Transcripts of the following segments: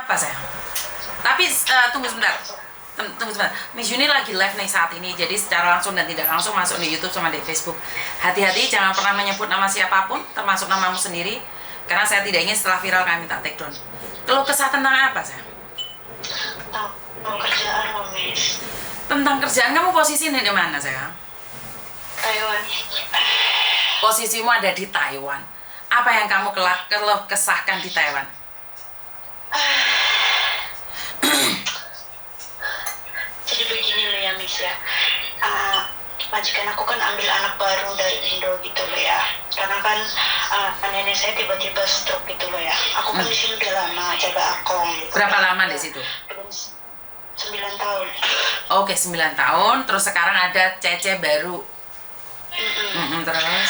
apa saya? Tapi tunggu sebentar. Tunggu sebentar. Miss Yuni lagi live nih saat ini. Jadi secara langsung dan tidak langsung masuk di YouTube sama di Facebook. Hati-hati jangan pernah menyebut nama siapapun, termasuk namamu sendiri. Karena saya tidak ingin setelah viral kami minta take down. Keluh kesah tentang apa saya? Tentang kerjaan loh, Miss. Tentang kerjaan kamu posisinya di mana saya? Taiwan. Posisimu ada di Taiwan. Apa yang kamu keluh kesahkan di Taiwan? Jadi begini loh ya, Miss ya. Majikan aku kan ambil anak baru dari Indo gitu loh ya. Karena kan nenek saya tiba-tiba stroke gitu loh ya. Aku kan di sini udah lama jaga akong. Gitu. Berapa lama di situ? 9 tahun. Oke, 9 tahun. Terus sekarang ada Cece baru. Terus?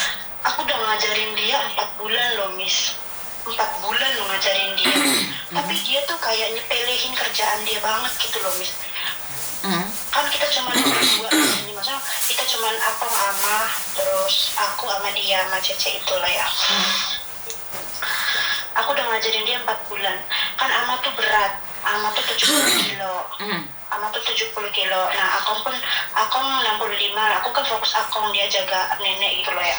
Aku udah ngajarin dia 4 bulan loh, Miss. 4 bulan lo ngajarin dia. Tapi dia tuh kayak nyepelehin kerjaan dia banget gitu loh, Miss. Kan kita cuma berdua di sini, maksudnya kita cuma Apong ama, terus aku sama dia sama Cece itulah ya. Aku udah ngajarin dia 4 bulan. Kan ama tuh berat, ama tuh 70 kilo. Ama tuh 70 kilo. Nah, Akong 65. Aku kan fokus Akong, dia jaga nenek gitu loh ya.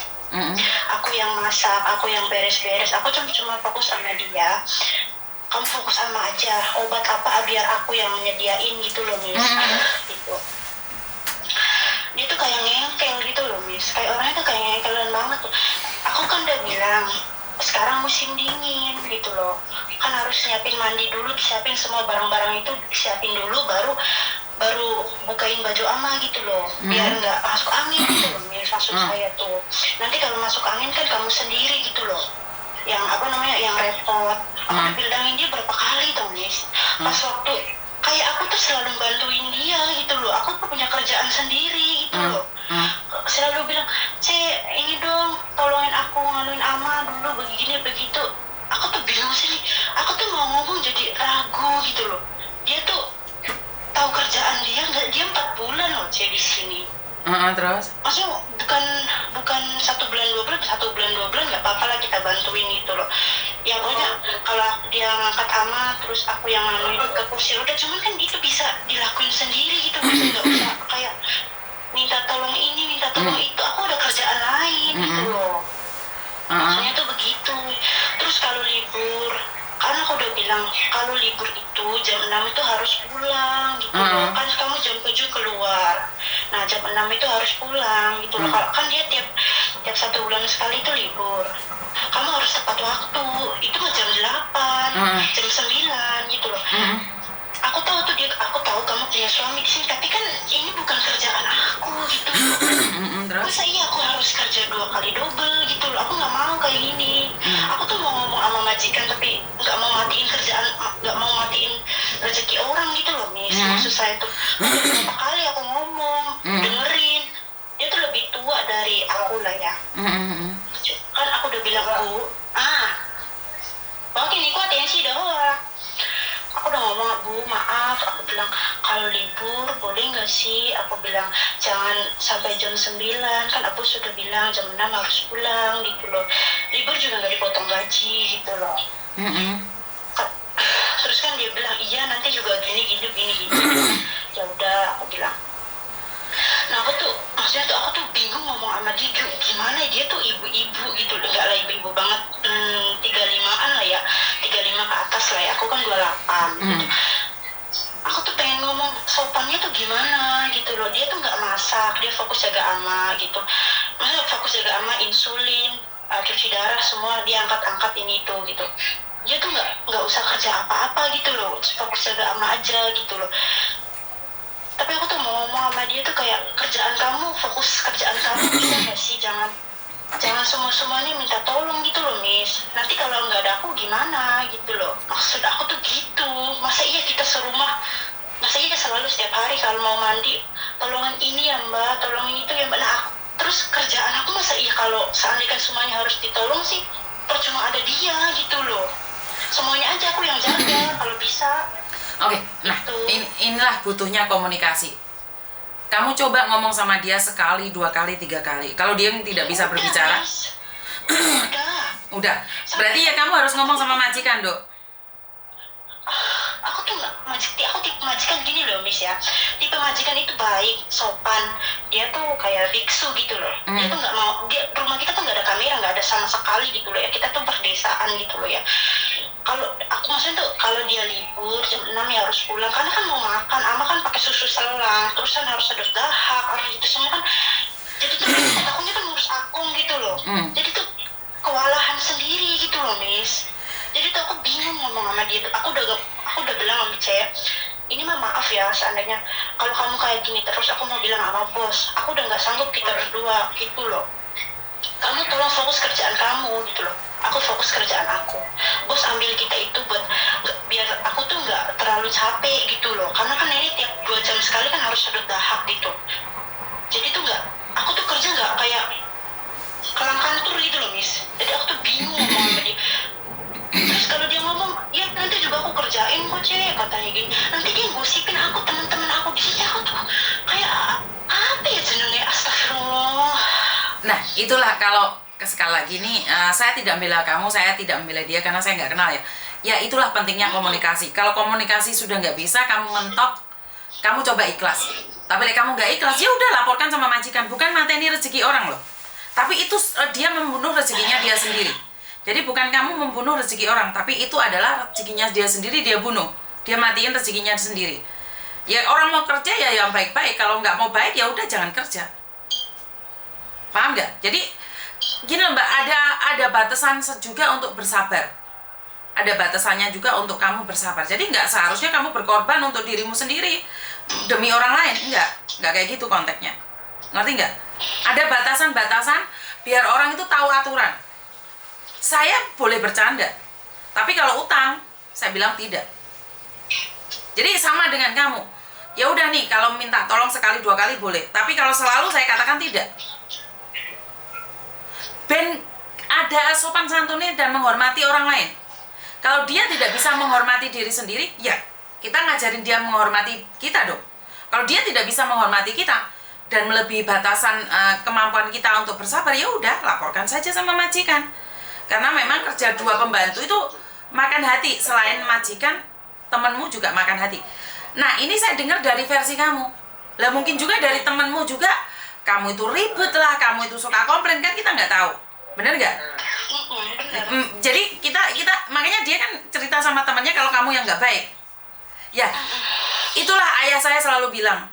Aku yang masak, aku yang beres-beres. Aku cuma fokus sama dia. Kamu fokus sama aja, obat apa biar aku yang nyediain gitu loh, Miss. Gitu. Dia tuh kayak ngengkel gitu loh, Miss. Kayak orangnya tuh kayak ngengkelan banget tuh. Aku kan udah bilang sekarang musim dingin gitu loh, kan harus siapin mandi dulu, disiapin semua barang-barang itu, disiapin dulu baru bukain baju ama gitu loh, biar nggak masuk angin gitu loh, Miss. Maksud saya tuh nanti kalau masuk angin kan kamu sendiri gitu loh yang yang repot. Aku bilangin dia berapa kali tau, Miss. Pas waktu kayak aku tuh selalu bantuin dia gitu loh, aku tuh punya kerjaan sendiri gitu loh. Selalu bilang, ini dong tolongin aku nganuin ama dulu begini begitu. Aku tuh bingung sih, aku tuh mau ngomong jadi ragu gitu loh. Dia tuh tahu kerjaan dia nggak, dia 4 bulan loh di sini. Terus? Maksudnya bukan 1 bulan 2 bulan, 1 bulan 2 bulan nggak apa-apa lah kita bantuin gitu loh. Ya pokoknya kalau dia ngangkat ama terus aku yang nganuin ke kursi roda, cuman kan itu bisa dilakuin sendiri gitu, nggak usah kayak minta tolong ini minta tolong itu. Aku ada kerjaan lain gitu loh. Maksudnya tuh begitu. Terus kalau libur, karena aku udah bilang kalau libur itu jam 6 itu harus pulang gitu loh. Kan kamu jam 7 keluar, nah jam 6 itu harus pulang gitu loh. Kalau kan dia tiap 1 bulan sekali itu libur, kamu harus tepat waktu. Itu mah jam 8, jam 9 gitu loh. Aku tahu tuh aku tahu kamu punya suami di sini, tapi kan ini bukan kerjaan aku gitu loh. Masa iya aku harus kerja 2 kali double gitu loh. Aku nggak mau kayak gini. Aku tuh mau ngomong sama majikan tapi nggak mau matiin kerjaan, nggak mau matiin rezeki orang gitu loh, Miss. Maksud saya tuh berapa kali aku ngomong, dengerin. Dia tuh lebih tua dari aku lah ya. Kan aku udah bilang, Bu, ini kok atensi doang. Aku udah ngomong, Bu, maaf. Aku bilang, kalau libur boleh nggak sih? Aku bilang, jangan sampai jam 9. Kan aku sudah bilang jam 6 harus pulang gitu loh. Libur juga nggak dipotong gaji gitu loh. Terus kan dia bilang, iya nanti juga gini. Ya udah, aku bilang. Nah maksudnya tuh aku tuh bingung ngomong sama dia, gimana dia tuh ibu-ibu gitu, enggak lah ibu-ibu banget, 35-an lah ya, 35 ke atas lah ya, aku kan 28 gitu. Aku tuh pengen ngomong sopannya tuh gimana gitu loh. Dia tuh nggak masak, dia fokus jaga ama gitu. Maksudnya fokus jaga ama, insulin, cuci darah semua dia angkat ini itu gitu. Dia tuh nggak usah kerja apa-apa gitu loh, fokus jaga ama aja gitu loh. Tapi aku tuh mau ngomong sama dia tuh kayak, kerjaan kamu, fokus kerjaan kamu bisa gak sih, jangan semuanya minta tolong gitu loh, Miss. Nanti kalau nggak ada aku gimana gitu loh. Maksud aku tuh gitu. Masa iya kita serumah, masa iya selalu setiap hari kalau mau mandi, tolongin ini ya Mbak, tolongin itu ya Mbak. Nah terus kerjaan aku masa iya kalau seandainya semuanya harus ditolong sih, percuma ada dia gitu loh. Semuanya aja aku yang jaga kalau bisa. Oke, nah inilah butuhnya komunikasi. Kamu coba ngomong sama dia 1, 2 kali, 3 kali. Kalau dia tidak bisa berbicara, udah. Berarti ya kamu harus ngomong sama majikan, Dok. Miss ya. Tipe majikan itu baik, sopan, dia tuh kayak biksu gitu loh. Dia tuh nggak mau, rumah kita tuh nggak ada kamera, nggak ada sama sekali gitu loh ya. Kita tuh perdesaan gitu loh ya. Kalau aku maksudnya tuh kalau dia libur jam 6 ya harus pulang karena kan mau makan, ama kan pakai susu selang, terus kan harus sedot dahak, harus itu semua kan. Jadi tuh takutnya kan ngurus akung gitu loh. Jadi tuh kewalahan sendiri gitu loh, Miss. Jadi tuh aku bingung ngomong sama dia tuh. Aku udah bilang sama Cek, ini mah maaf ya seandainya kalau kamu kayak gini terus aku mau bilang sama bos, aku udah nggak sanggup kita berdua gitu loh. Kamu tolong fokus kerjaan kamu gitu loh. Aku fokus kerjaan aku. Bos ambil kita itu buat biar aku tuh nggak terlalu capek gitu loh. Karena kan ini tiap 2 jam sekali kan harus sedot dahak gitu. Jadi tuh aku tuh kerja nggak kayak kelang kantor gitu loh, Miss. Jadi aku tuh bingung ngomong sama dia. Terus kalau dia ngomong, ya nanti juga aku kerjain kok Cek, katanya gini. Nanti dia gosipin aku, teman-teman aku di sini. Aku tuh kayak apa ya jenengnya, astagfirullah. Nah, itulah kalau sekali lagi nih, saya tidak membela kamu, saya tidak membela dia karena saya nggak kenal ya. Ya itulah pentingnya komunikasi. Kalau komunikasi sudah nggak bisa, kamu mentok, kamu coba ikhlas. Tapi kalau kamu nggak ikhlas, ya udah laporkan sama majikan. Bukan mateni rezeki orang loh. Tapi itu dia membunuh rezekinya dia sendiri. Jadi bukan kamu membunuh rezeki orang, tapi itu adalah rezekinya dia sendiri, dia bunuh. Dia matiin rezekinya sendiri. Ya orang mau kerja ya yang baik-baik. Kalau nggak mau baik ya udah jangan kerja. Paham nggak? Jadi gini loh Mbak, ada batasan juga untuk bersabar. Ada batasannya juga untuk kamu bersabar. Jadi nggak seharusnya kamu berkorban untuk dirimu sendiri demi orang lain. Nggak kayak gitu konteksnya. Ngerti nggak? Ada batasan-batasan biar orang itu tahu aturan. Saya boleh bercanda, tapi kalau utang, saya bilang tidak. Jadi sama dengan kamu. Ya udah nih, kalau minta tolong sekali 2 kali boleh, tapi kalau selalu saya katakan tidak. Ben ada sopan santunnya dan menghormati orang lain. Kalau dia tidak bisa menghormati diri sendiri, ya kita ngajarin dia menghormati kita dong. Kalau dia tidak bisa menghormati kita dan melebihi batasan kemampuan kita untuk bersabar, ya udah laporkan saja sama majikan. Karena memang kerja 2 pembantu itu makan hati. Selain majikan, temanmu juga makan hati. Nah ini saya dengar dari versi kamu. Lah mungkin juga dari temanmu juga, kamu itu ribet lah, kamu itu suka komplain, kan kita nggak tahu. Bener nggak? Jadi kita makanya dia kan cerita sama temannya kalau kamu yang nggak baik. Ya, itulah ayah saya selalu bilang,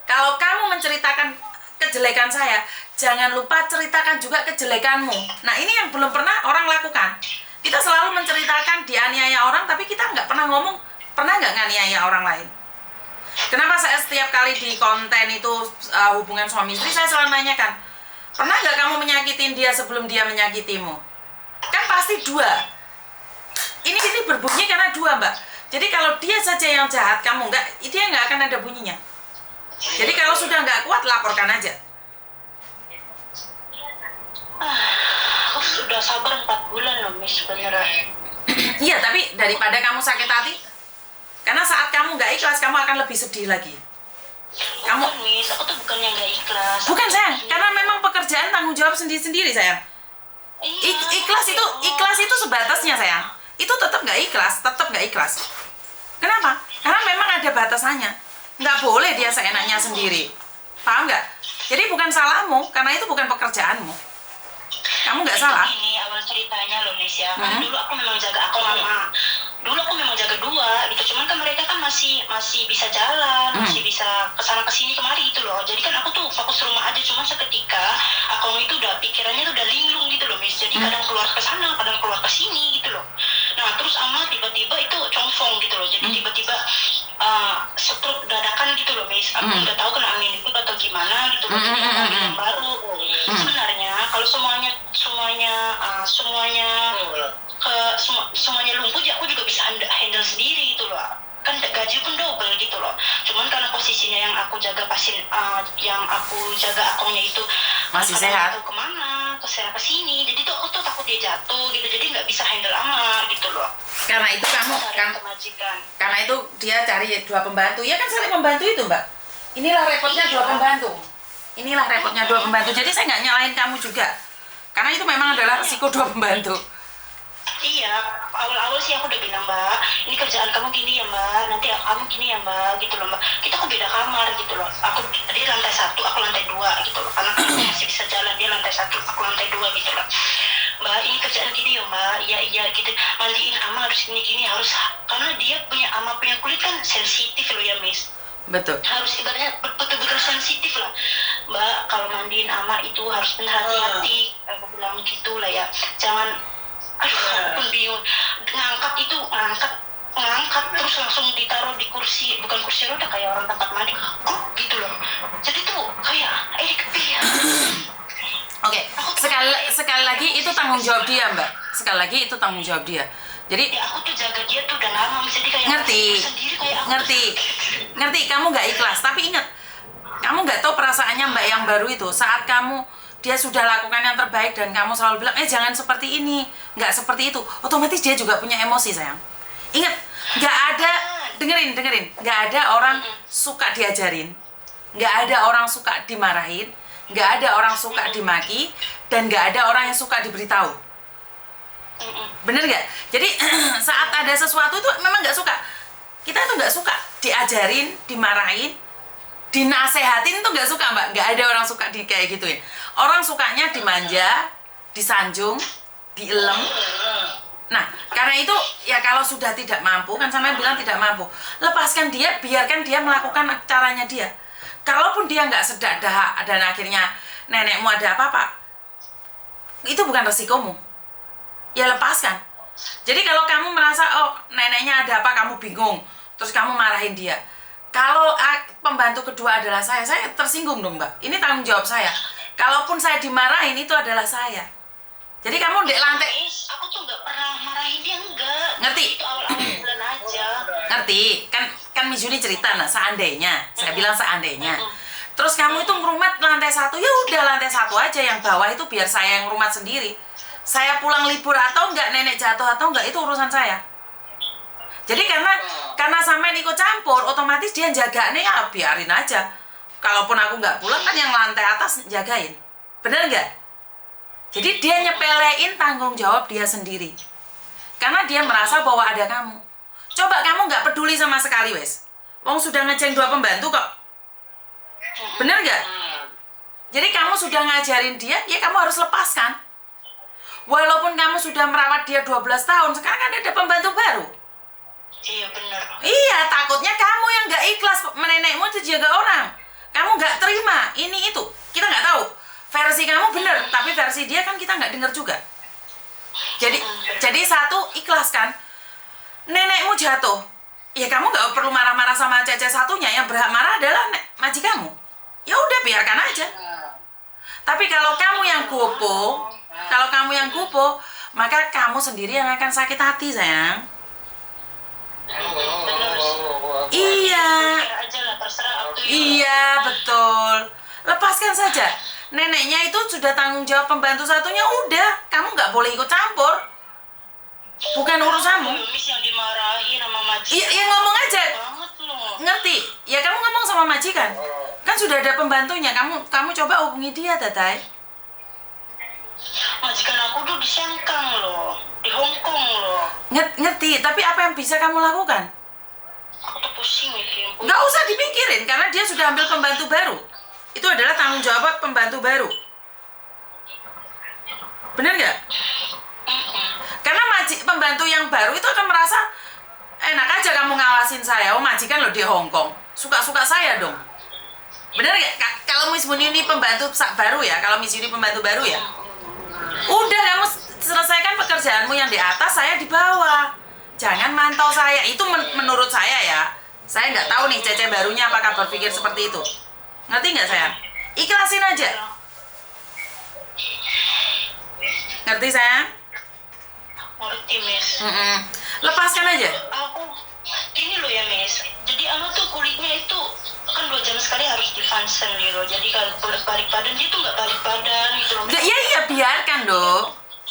kalau kamu menceritakan kejelekan saya, jangan lupa ceritakan juga kejelekanmu. Nah ini yang belum pernah orang lakukan. Kita selalu menceritakan dianiaya orang, tapi kita nggak pernah ngomong, pernah nggak nganiaya orang lain. Kenapa saya setiap kali di konten itu hubungan suami istri, saya selalu nanyakan, pernah nggak kamu menyakitin dia sebelum dia menyakitimu? Kan pasti 2. Ini berbunyi karena 2 Mbak. Jadi kalau dia saja yang jahat, kamu nggak, dia nggak akan ada bunyinya. Jadi kalau sudah nggak kuat, laporkan aja. Aku sudah sabar 4 bulan loh, Miss, beneran. Iya, tapi daripada kamu sakit hati, karena saat kamu nggak ikhlas, kamu akan lebih sedih lagi. Kamu, Miss, aku tuh bukannya nggak ikhlas. Bukan sayang, karena memang pekerjaan tanggung jawab sendiri-sendiri sayang. Ikhlas itu sebatasnya sayang. Itu tetap nggak ikhlas. Kenapa? Karena memang ada batasannya. Nggak boleh dia seenaknya sendiri. Paham nggak? Jadi bukan salahmu, karena itu bukan pekerjaanmu. Kamu nggak salah. Ini awal ceritanya loh, Miss ya. Kan dulu aku memang jaga akun lama. Dulu aku memang jaga 2 gitu. Cuman kan mereka kan masih bisa jalan, masih bisa kesana kesini kemari gitu loh. Jadi kan aku tuh fokus rumah aja. Cuman seketika akun itu udah pikirannya tuh udah linglung gitu loh, Miss. Jadi kadang keluar ke sana, kadang keluar ke sini gitu loh. Nah terus ama tiba-tiba itu confong gitu loh. Jadi tiba-tiba stroke dadakan gitu loh, Miss. Aku nggak tahu kena angin itu atau gimana gitu loh. Jadi angin yang baru. Sebenarnya kalau semuanya lumpuh, aku juga bisa handle sendiri gitu loh. Kan gaji pun double gitu loh. Cuman karena posisinya yang aku jaga yang aku jaga akunnya itu masih sehat. Tahu kemana, kesana kesini. Jadi tuh aku tuh takut dia jatuh gitu. Jadi nggak bisa handle amat gitu loh. Karena itu kamu karena itu dia cari 2 pembantu. Ya kan saling membantu itu Mbak. Inilah repotnya 2 pembantu. Inilah repotnya 2 pembantu. Jadi saya nggak nyalain kamu juga. Karena itu memang adalah risiko 2 pembantu. Iya, awal-awal sih aku udah bilang, Mbak, ini kerjaan kamu gini ya Mbak, nanti kamu gini ya mbak gitu loh mbak, kita kok beda kamar gitu loh, dia lantai 1 aku lantai 2 gitu loh, karena aku masih bisa jalan, dia lantai 1 aku lantai 2 gitu loh. Mbak ini kerjaan gini ya mbak, iya gitu, mandiin ama harus gini harus, karena dia punya ama punya kulit kan sensitif loh ya Miss. Betul. Harus ibaratnya betul-betul sensitif lah mbak, kalau mandiin ama itu harus hati-hati, aku bilang gitu lah ya, jangan, aduh aku pun bingung, ngangkat terus langsung ditaruh di kursi, bukan kursi roda kayak orang tempat mandi, gitu loh, jadi tuh kayak kepikiran. Oke, sekali lagi itu tanggung jawab dia mbak, sekali lagi itu tanggung jawab dia. Jadi ya, aku tuh jaga dia tuh udah lama, jadi kayak ngerti kamu nggak ikhlas, tapi ingat kamu nggak tahu perasaannya mbak yang baru itu, saat dia sudah lakukan yang terbaik dan kamu selalu bilang jangan seperti ini, nggak seperti itu, otomatis dia juga punya emosi sayang. Ingat, nggak ada, dengerin, nggak ada orang suka diajarin, nggak ada orang suka dimarahin, nggak ada orang suka dimaki, dan nggak ada orang yang suka diberitahu. Bener nggak? Jadi saat ada sesuatu itu memang nggak suka. Kita itu nggak suka diajarin, dimarahin, dinasehatin, itu nggak suka mbak. Nggak ada orang suka kayak gituin. Orang sukanya dimanja, disanjung, dielem. Nah, karena itu ya kalau sudah tidak mampu, kan sama yang bilang tidak mampu, lepaskan dia, biarkan dia melakukan caranya dia. Kalaupun dia nggak sedar dan akhirnya nenekmu ada apa-apa, itu bukan resikomu. Ya lepaskan. Jadi kalau kamu merasa neneknya ada apa, kamu bingung, terus kamu marahin dia. Kalau pembantu kedua adalah saya tersinggung dong mbak. Ini tanggung jawab saya. Kalaupun saya dimarahin, itu adalah saya. Jadi kamu di lantai. Aku tuh nggak pernah marahin dia, enggak. Ngerti? Itu awal-awal bulan aja. Ngerti? Kan Miss Juni cerita, nah seandainya, saya bilang seandainya. Terus kamu itu ngerumat lantai 1, ya udah lantai 1 aja, yang bawah itu biar saya yang ngerumat sendiri. Saya pulang libur atau enggak, nenek jatuh atau enggak, itu urusan saya. Jadi karena sampean ikut campur, otomatis dia jaganya ya biarin aja. Kalaupun aku nggak pulang, kan yang lantai atas jagain. Bener nggak? Jadi dia nyepelein tanggung jawab dia sendiri. Karena dia merasa bahwa ada kamu. Coba kamu nggak peduli sama sekali wes. Wong sudah ngeceng 2 pembantu kok. Bener nggak? Jadi kamu sudah ngajarin dia, ya kamu harus lepaskan. Walaupun kamu sudah merawat dia 12 tahun, sekarang kan ada pembantu baru. Iya benar. Iya, takutnya kamu yang nggak ikhlas, nenekmu itu jaga orang. Kamu nggak terima, ini itu. Kita nggak tahu. Versi kamu benar, tapi versi dia kan kita nggak dengar juga. Jadi satu, ikhlaskan. Nenekmu jatuh. Ya kamu nggak perlu marah-marah sama cece satunya, yang berhak marah adalah majikanmu. Ya udah biarkan aja. Tapi kalau kamu yang gopo, maka kamu sendiri yang akan sakit hati sayang. Iya betul. Lepaskan saja. Neneknya itu sudah tanggung jawab pembantu satunya, udah. Kamu nggak boleh ikut campur. Bukan urusanmu. Iya ngomong aja. Ngerti? Ya kamu ngomong sama majikan. Kan sudah ada pembantunya. Kamu coba hubungi dia, Tatai. Majikan aku tuh di Sengkang loh, di Hong Kong loh. Ngerti, tapi apa yang bisa kamu lakukan? Aku tuh pusing mikirin. Nggak usah dipikirin, karena dia sudah ambil pembantu baru. Itu adalah tanggung jawab pembantu baru. Bener nggak? Karena pembantu yang baru itu akan merasa, enak aja kamu ngawasin saya, majikan loh di Hong Kong. Suka-suka saya dong. Bener nggak? Kalau Miss Yuni ini pembantu baru ya, kalau Miss Yuni pembantu baru ya, udah kamu selesaikan pekerjaanmu yang di atas, saya di bawah. Jangan mantau saya. Itu menurut saya ya. Saya nggak tahu nih Cece barunya apakah berpikir seperti itu. Ngerti nggak sayang? Ikhlasin aja. Ngerti sayang? Ngerti Miss. Lepaskan aja. Aku gini loh ya Miss. Jadi tuh kulitnya itu kan 2 jam sekali harus difansen gitu. Jadi kalau balik badan dia tuh nggak balik badan gitu loh. Iya biarkan dong.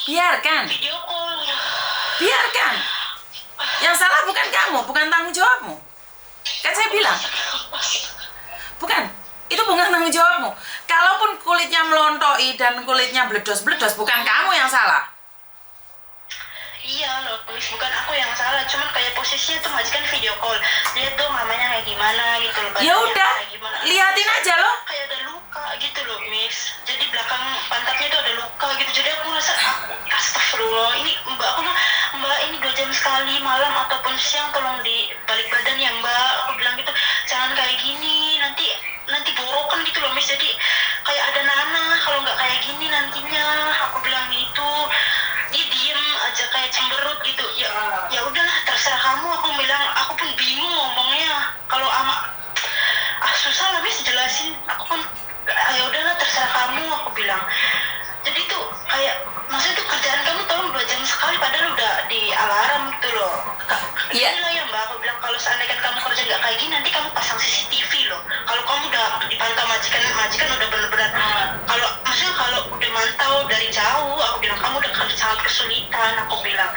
Biarkan. Video call. Biarkan. Yang salah bukan kamu, bukan tanggung jawabmu. Kan saya bilang. Bukan. Itu bukan tanggung jawabmu. Kalaupun kulitnya melontoi dan kulitnya bledos-bledos, bukan kamu yang salah. Iya loh, Miss, bukan aku yang salah, cuman kayak posisinya tuh majikan video call, lihat dong mamanya kayak gimana gitu loh, Ya badannya udah, kayak gimana. liatin aja loh. Kayak ada luka gitu loh Miss, jadi belakang pantatnya tuh ada luka gitu, jadi aku ngerasa astagfirullah, ini mbak, aku bilang mbak ini 2 jam sekali malam ataupun siang tolong di balik badan ya mbak, aku bilang gitu, jangan kayak gini, nanti borokan gitu loh Miss, jadi kayak ada nanah kalau nggak kayak gini nantinya, aku bilang gitu. Dia diem aja kayak cemberut gitu, ya udahlah terserah kamu, aku bilang, aku pun bingung ngomongnya kalau ama susah lah Miss jelasin, aku pun ya udahlah terserah kamu, aku bilang. Jadi tuh kayak maksudnya tuh kerjaan kamu tolong 2 jam sekali padahal udah di alarm gitu loh. Iya. Inilah ya mbak, aku bilang kalau seandainya kamu kerja nggak kayak gini nanti kamu pasang CCTV loh. Kalau kamu udah dipantau majikan udah benar-benar kalau maksudnya kalau udah mantau dari jauh, aku bilang kamu udah sangat kesulitan, aku bilang.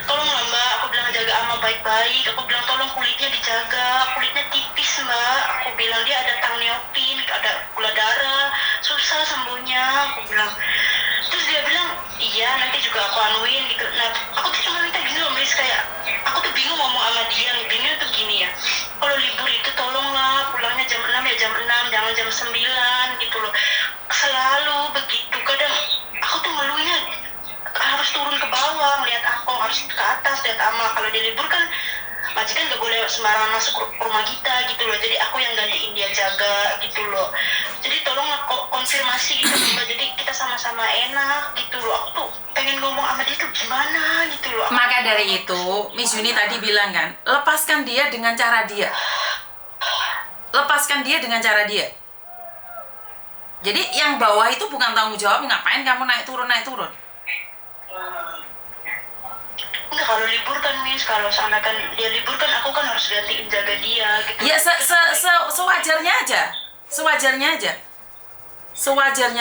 Tolonglah mbak, aku bilang jaga ama baik-baik, aku bilang tolong kulitnya dijaga, kulitnya tipis mbak, aku bilang dia ada tangliopin, ada gula darah, susah sembuhnya, aku bilang. Terus dia bilang iya nanti juga aku anuin gitu. Nah aku tuh cuma minta gini loh Miss, kayak aku tuh bingung ngomong sama dia, bingung tuh gini ya, kalau libur itu tolonglah pulangnya jam 6 ya jam 6, jangan jam 9 gitu loh. Selalu begitu, kadang aku tuh ngeluhnya harus turun ke bawah ngeliat aku, harus ke atas lihat ama. Kalau di libur kan majikan gak boleh sembarangan masuk ke rumah kita gitu loh, jadi aku yang gantiin dia jaga gitu loh. Jadi tolonglah konfirmasi gitu mbak, jadi kita sama-sama enak gitu loh. Aku tuh pengen ngomong sama dia tuh gimana gitu loh. Maka dari itu Miss Yuni tadi bilang kan, lepaskan dia dengan cara dia. Lepaskan dia dengan cara dia. Jadi yang bawah itu bukan tanggung jawab, ngapain kamu naik turun. Enggak, kalau libur kan Miss, kalau sana kan dia libur kan aku kan harus gantiin jaga dia gitu. Ya sewajarnya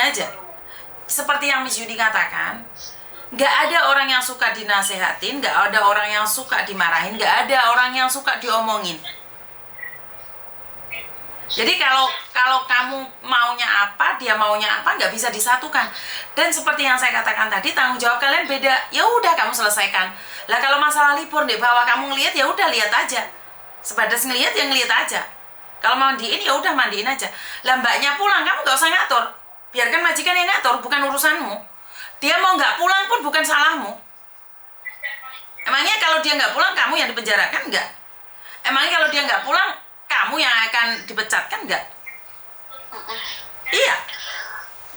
aja. Seperti yang Miss Yuni katakan, nggak ada orang yang suka dinasehatin, nggak ada orang yang suka dimarahin, nggak ada orang yang suka diomongin. Jadi kalau kamu maunya apa, dia maunya apa, nggak bisa disatukan. Dan seperti yang saya katakan tadi, tanggung jawab kalian beda. Ya udah kamu selesaikan. Lah kalau masalah libur deh, bahwa kamu ngelihat ya udah lihat aja. Sebatas ngelihat ya ngelihat aja. Kalau mandiin ya udah mandiin aja. Lah mbaknya pulang, kamu nggak usah ngatur. Biarkan majikan yang ngatur, bukan urusanmu. Dia mau nggak pulang pun bukan salahmu. Emangnya kalau dia nggak pulang, kamu yang dipenjarakan nggak? Emangnya kalau dia nggak pulang, kamu yang akan dipecat kan enggak? Iya,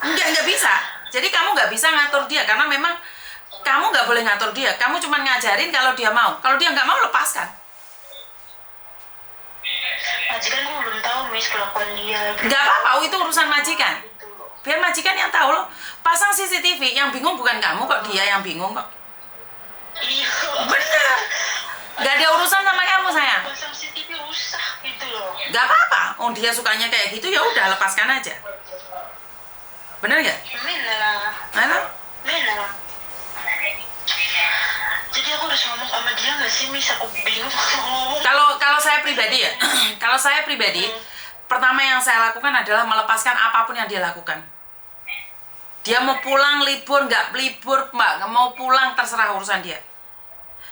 nggak bisa. Jadi kamu nggak bisa ngatur dia karena memang kamu nggak boleh ngatur dia. Kamu cuma ngajarin kalau dia mau. Kalau dia nggak mau, lepaskan. Majikan aku belum tahu Miss kelakuan dia. Nggak apa-apa, itu urusan majikan. Biar majikan yang tahu loh. Pasang CCTV, yang bingung bukan kamu kok, dia yang bingung kok. Iya. Bener. Nggak ada urusan sama kamu sayang. Pasang CCTV usah gitu loh. Nggak apa-apa. Oh dia sukanya kayak gitu ya udah lepaskan aja. Bener nggak? Mana? Benar. Jadi aku harus ngomong sama dia nggak sih Miss? Aku bingung ngomong. Kalau saya pribadi ya, kalau saya pribadi, pertama yang saya lakukan adalah melepaskan apapun yang dia lakukan. Dia mau pulang libur, nggak libur, mbak, mau pulang terserah urusan dia.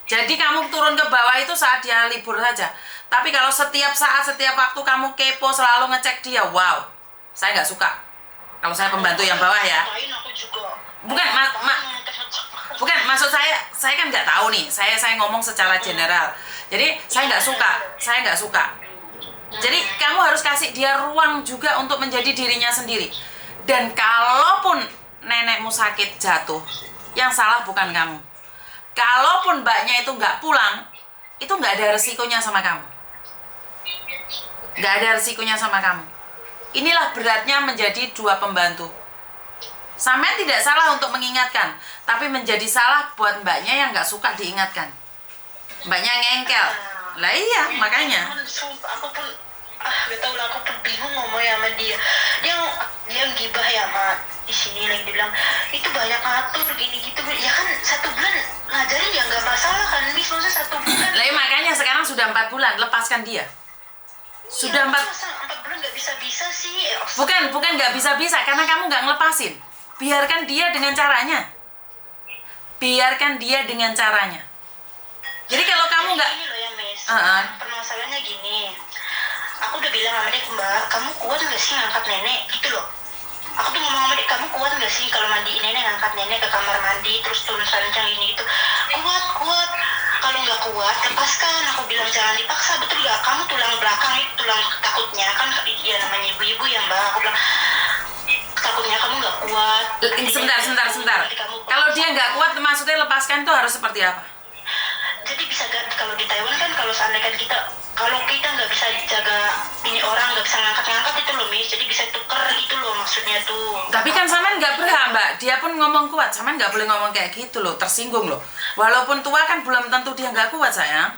Jadi kamu turun ke bawah itu saat dia libur saja. Tapi kalau setiap saat, setiap waktu kamu kepo selalu ngecek dia, wow, saya nggak suka. Kalau saya pembantu yang bawah ya. Bukan, bukan maksud saya kan nggak tahu nih. Saya ngomong secara general. Jadi saya nggak suka. Jadi kamu harus kasih dia ruang juga untuk menjadi dirinya sendiri. Dan kalaupun nenekmu sakit jatuh, yang salah bukan kamu. Kalaupun mbaknya itu nggak pulang, itu nggak ada resikonya sama kamu. Nggak ada resikonya sama kamu. Inilah beratnya menjadi dua pembantu. Sampean tidak salah untuk mengingatkan, tapi menjadi salah buat mbaknya yang nggak suka diingatkan. Mbaknya ngengkel. Lah iya, makanya. Aku pun gak tau lah, aku pun bingung ngomongnya sama dia. Dia gibah ya sama di sini lagi, dia bilang itu banyak ngatur gini gitu. Ya kan 1 bulan ngajarin ya nggak masalah kan Miss, maksudnya 1 bulan. Lah makanya sekarang sudah 4 bulan, lepaskan dia. Sudah 4 bulan nggak bisa sih. Bukan nggak bisa karena kamu nggak ngelepasin. Biarkan dia dengan caranya. Jadi kalau kamu nggak, Ini loh ya, Miss. uh-uh. Permasalahannya gini. Aku udah bilang sama dia, Mbak, kamu kuat nggak sih ngangkat nenek? Gitu loh. Aku tuh ngomong sama dia, kamu kuat nggak sih kalau mandiin nenek, ngangkat nenek ke kamar mandi, terus turun sancang ini gitu. Kuat. Kalau nggak kuat, lepaskan. Aku bilang jangan dipaksa, betul nggak? Kamu tulang belakang itu tulang takutnya kan dia namanya ibu-ibu ya, Mbak. Aku bilang takutnya kamu nggak kuat. Sebentar. Nanti kamu Kalau dia nggak kuat, maksudnya lepaskan itu harus seperti apa? jadi bisa kalau di Taiwan kan kalau seandainya kalau kita nggak bisa jaga ini orang, nggak bisa ngangkat itu loh, Miss, jadi bisa tuker gitu loh maksudnya tuh. Tapi kan Saman nggak berhak, Mbak. Dia pun ngomong kuat. Saman nggak boleh ngomong kayak gitu loh. Tersinggung loh. Walaupun tua kan belum tentu dia nggak kuat, sayang.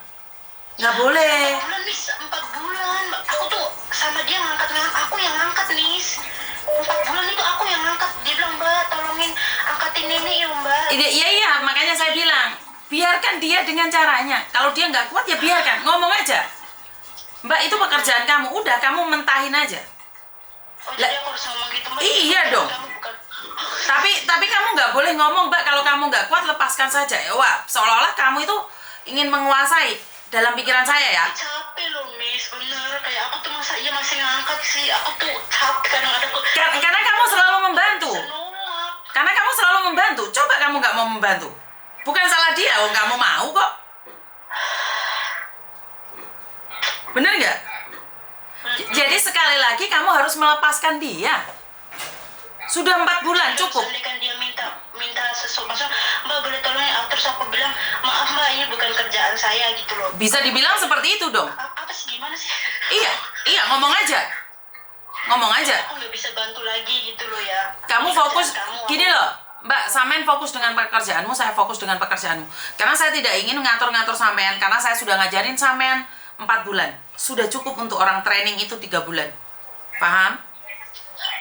Nggak boleh. 4 bulan, Miss, 4 bulan. Aku tuh sama dia aku yang ngangkat, Miss. 4 bulan itu aku yang ngangkat. Dia bilang, Mbak, tolongin angkatin nenek ya, Mbak. Iya, makanya saya bilang, biarkan dia dengan caranya. Kalau dia nggak kuat ya biarkan, ngomong aja. Mbak, itu pekerjaan kamu. Udah, kamu mentahin aja. Oh, jadi aku harus ngomong gitu, Mbak? Iya dong. Kamu bukan... Tapi kamu nggak boleh ngomong, Mbak, kalau kamu nggak kuat lepaskan saja. Wah, seolah-olah kamu itu ingin menguasai dalam pikiran saya ya. Capek loh, Miss, bener. Kayak aku tuh masa iya masih ngangkat sih. Aku tuh capek kadang-kadang. Karena kamu selalu membantu. Nolak. Karena kamu selalu membantu. Coba kamu nggak mau membantu. Bukan salah dia, kamu mau kok. Bener nggak? Jadi sekali lagi kamu harus melepaskan dia. Sudah 4 bulan cukup. Kan dia minta sesuatu, maksudnya Mbak boleh tolongin, terus aku bilang maaf Mbak, ini bukan kerjaan saya gitu loh. Bisa dibilang seperti itu dong. Apa sih, gimana sih? Iya, ngomong aja. Aku nggak bisa bantu lagi gitu loh ya. Kamu Ini fokus, kerjaan kamu. gini loh, Mbak, Samen fokus dengan pekerjaanmu, saya fokus dengan pekerjaanmu. Karena saya tidak ingin ngatur-ngatur Samen, karena saya sudah ngajarin Samen 4 bulan. Sudah cukup untuk orang training itu 3 bulan. Paham?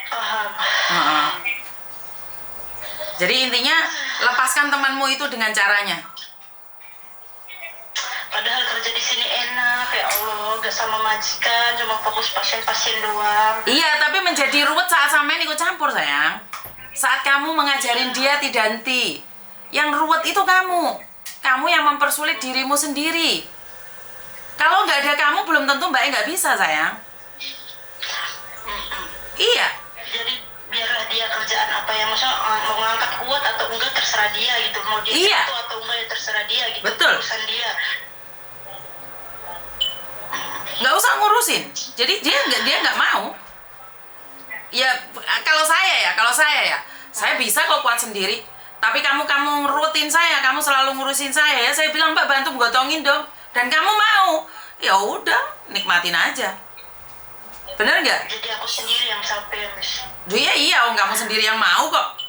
Paham. Jadi intinya, lepaskan temanmu itu dengan caranya. Padahal kerja di sini enak, ya Allah, gak sama majikan, cuma fokus pasien-pasien doang. Iya, tapi menjadi ruwet saat Samen ikut campur, sayang. Saat kamu mengajarin dia tidak henti. Yang ruwet itu kamu. Kamu yang mempersulit dirimu sendiri. Kalau nggak ada kamu, belum tentu Mbak nggak bisa, sayang. Iya. Jadi biarlah dia kerjaan apa yang maksudnya mau ngangkat kuat atau enggak terserah dia gitu. Mau dia Iya. itu atau enggak ya terserah dia gitu. Betul. Urusan dia. Nggak usah ngurusin. Jadi dia nggak mau. Ya kalau saya ya, saya bisa kok kuat sendiri. Tapi kamu rutin saya, kamu selalu ngurusin saya ya. Saya bilang Mbak bantu gotongin dong. Dan kamu mau, ya udah nikmatin aja. Bener nggak? Jadi aku sendiri yang sampai, Miss. Iya, kamu sendiri yang mau kok.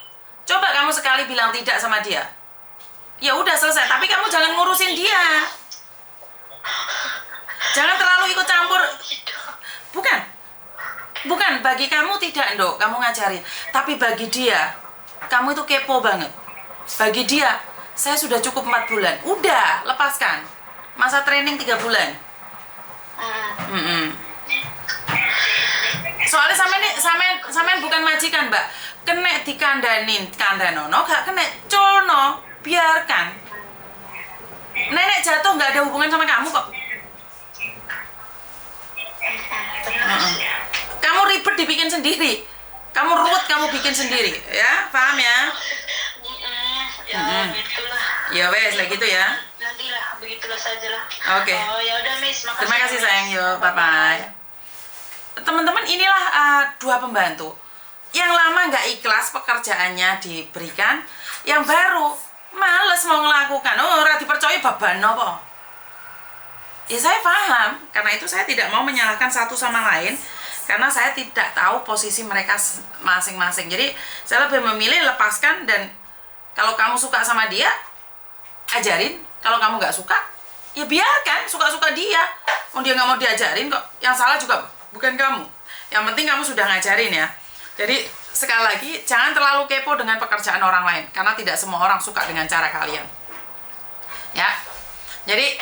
Coba kamu sekali bilang tidak sama dia. Ya udah selesai. Tapi kamu jangan ngurusin dia. Jangan terlalu ikut campur. Bukan, bagi kamu tidak, Ndok, kamu ngajarin. Tapi bagi dia, kamu itu kepo banget. Bagi dia, saya sudah cukup 4 bulan. Udah, lepaskan. Masa training 3 bulan. Soalnya sampean bukan majikan, Mbak. Kena kandanono, gak kena colno. Biarkan. Nenek jatuh nggak ada hubungan sama kamu kok. Kamu ribet dibikin sendiri. Kamu ruwet kamu bikin sendiri, ya? Paham ya? Ya, gitulah. Ya wes, lah gitu ya. Nantilah, begitulah sajalah. Oke. Oh, ya udah, Miss. Makasih. Terima kasih Miss. sayang, yo, bye-bye. Teman-teman, inilah 2 pembantu. Yang lama nggak ikhlas pekerjaannya diberikan, yang baru males mau ngelakukan. Oh, ora dipercaya baban apa? Ya saya paham, karena itu saya tidak mau menyalahkan satu sama lain, karena saya tidak tahu posisi mereka masing-masing. Jadi saya lebih memilih lepaskan, dan kalau kamu suka sama dia, ajarin. Kalau kamu nggak suka, ya biarkan, suka-suka dia. Oh, dia nggak mau diajarin kok. Yang salah juga bukan kamu. Yang penting kamu sudah ngajarin ya. Jadi sekali lagi, jangan terlalu kepo dengan pekerjaan orang lain, karena tidak semua orang suka dengan cara kalian. Ya, jadi